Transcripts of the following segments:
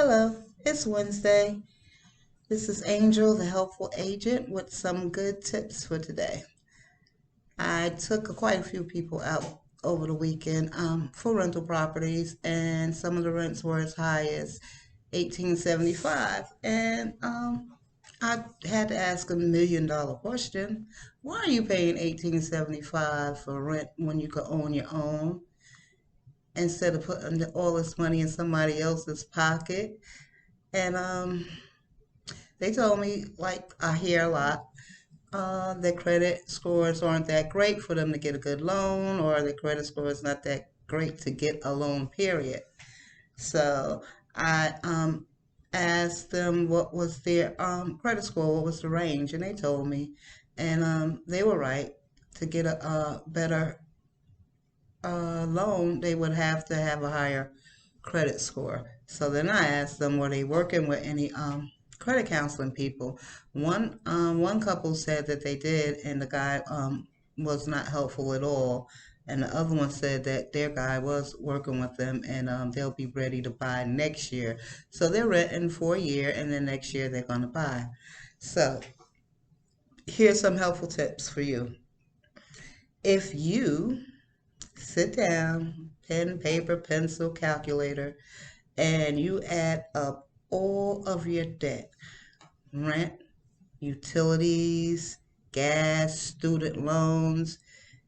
Hello, it's Wednesday. This is Angel, the helpful agent, with some good tips for today. I took quite a few people out over the weekend for rental properties, and some of the rents were as high as 1875. And I had to ask $1 million question: Why are you paying 1875 for rent when you could own your own instead of putting all this money in somebody else's pocket? And they told me, like I hear a lot, their credit scores aren't that great for them to get a good loan, or their credit score is not that great to get a loan, period. So I asked them what was their credit score, what was the range, and they told me. And they were right. To get a better loan, they would have to have a higher credit score. So then I asked them, were they working with any credit counseling people? One couple said that they did, and the guy was not helpful at all. And the other one said that their guy was working with them, and they'll be ready to buy next year. So they're renting for a year, and then next year they're going to buy. So here's some helpful tips for you. If you sit down, pen, paper, pencil, calculator, and you add up all of your debt: rent, utilities, gas, student loans,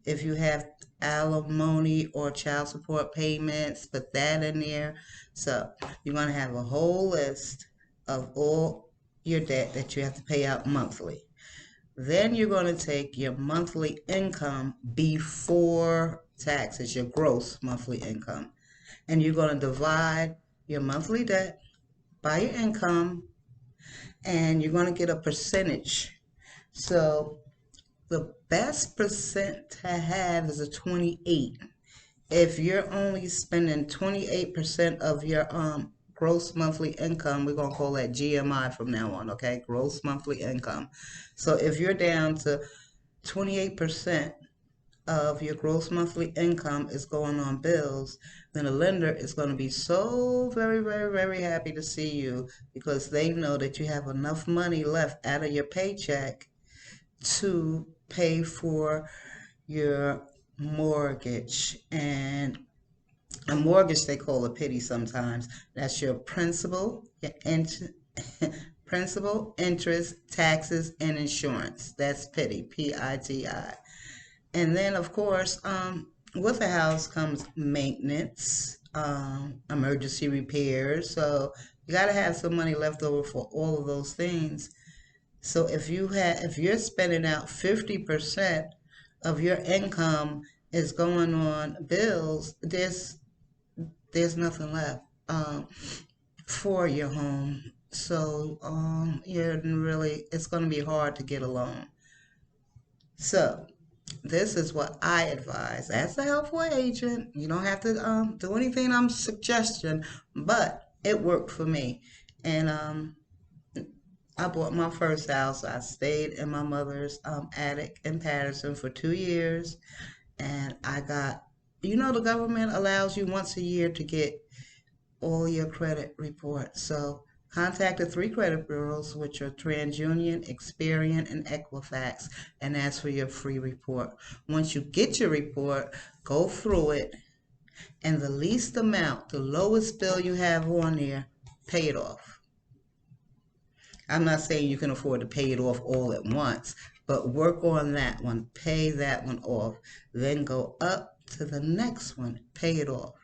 if you have alimony or child support payments, put that in there. So you're going to have a whole list of all your debt that you have to pay out monthly. Then you're going to take your monthly income before taxes, your gross monthly income, and you're going to divide your monthly debt by your income, and you're going to get a percentage. So the best percent to have is a 28. If you're only spending 28% of your gross monthly income, we're going to call that GMI from now on, okay? Gross monthly income. So if you're down to 28% of your gross monthly income is going on bills, then a lender is going to be so very, very, very happy to see you, because they know that you have enough money left out of your paycheck to pay for your mortgage. And a mortgage they call a pity sometimes. That's your principal, your principal, interest, taxes, and insurance. That's pity, PITI. And then, of course, with a house comes maintenance, emergency repairs. So you got to have some money left over for all of those things. So if you're spending out 50% of your income is going on bills, there's nothing left for your home. So you're really it's going to be hard to get a loan. So this is what I advise as a helpful agent. You don't have to do anything I'm suggesting, but it worked for me. And I bought my first house. I stayed in my mother's attic in Patterson for 2 years, and I got, the government allows you once a year to get all your credit reports. So contact the three credit bureaus, which are TransUnion, Experian, and Equifax, and ask for your free report. Once you get your report, go through it, and the least amount, the lowest bill you have on there, pay it off. I'm not saying you can afford to pay it off all at once, but work on that one, pay that one off, then go up to the next one, pay it off.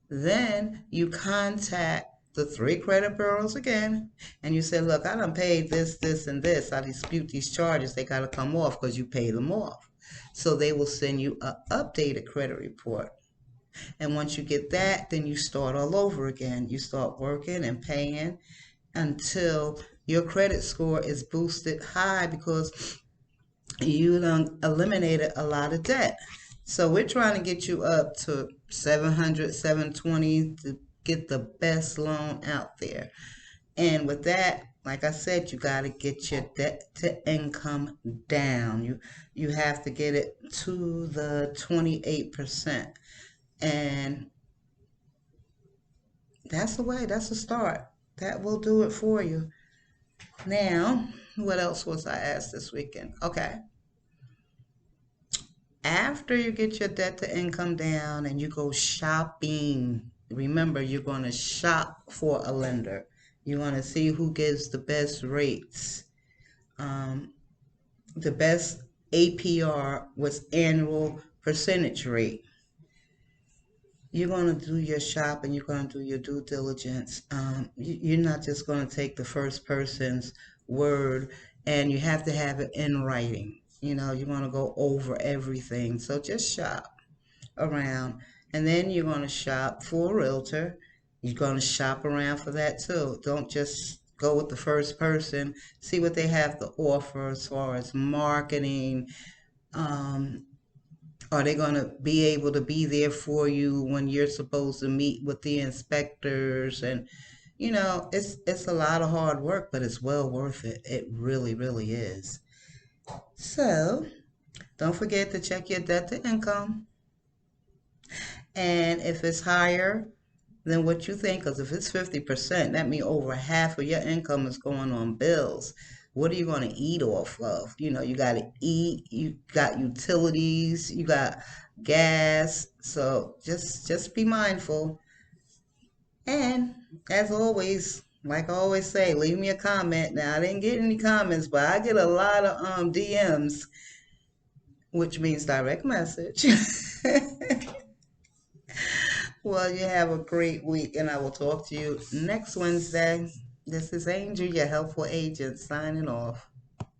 Then you contact the three credit bureaus again, and you say, look, I done paid this, this, and this. I dispute these charges. They got to come off because you pay them off. So they will send you an updated credit report. And once you get that, then you start all over again. You start working and paying until your credit score is boosted high, because you done eliminated a lot of debt. So we're trying to get you up to 700, 720 to get the best loan out there. And with that, like I said, you got to get your debt to income down. You have to get it to the 28%. And that's the way, that's the start. That will do it for you. Now, what else was I asked this weekend? Okay. After you get your debt to income down and you go shopping, remember you're going to shop for a lender. You want to see who gives the best rates. Um, the best APR was annual percentage rate. You're going to do your shopping, you're going to do your due diligence. You're not just going to take the first person's word, and you have to have it in writing. You know, you want to go over everything. So just shop around. And then you're going to shop for a realtor. You're going to shop around for that too. Don't just go with the first person. See what they have to offer as far as marketing. Um, are they going to be able to be there for you when you're supposed to meet with the inspectors? And you know, it's a lot of hard work, but it's well worth it. It really, really is. So don't forget to check your debt to income. And if it's higher than what you think, because if it's 50%, that means over half of your income is going on bills. What are you going to eat off of? You know, you got to eat, you got utilities, you got gas. So just be mindful. And as always, like I always say, leave me a comment. Now, I didn't get any comments, but I get a lot of DMs, which means direct message. Well, you have a great week, and I will talk to you next Wednesday. This is Angel, your helpful agent, signing off.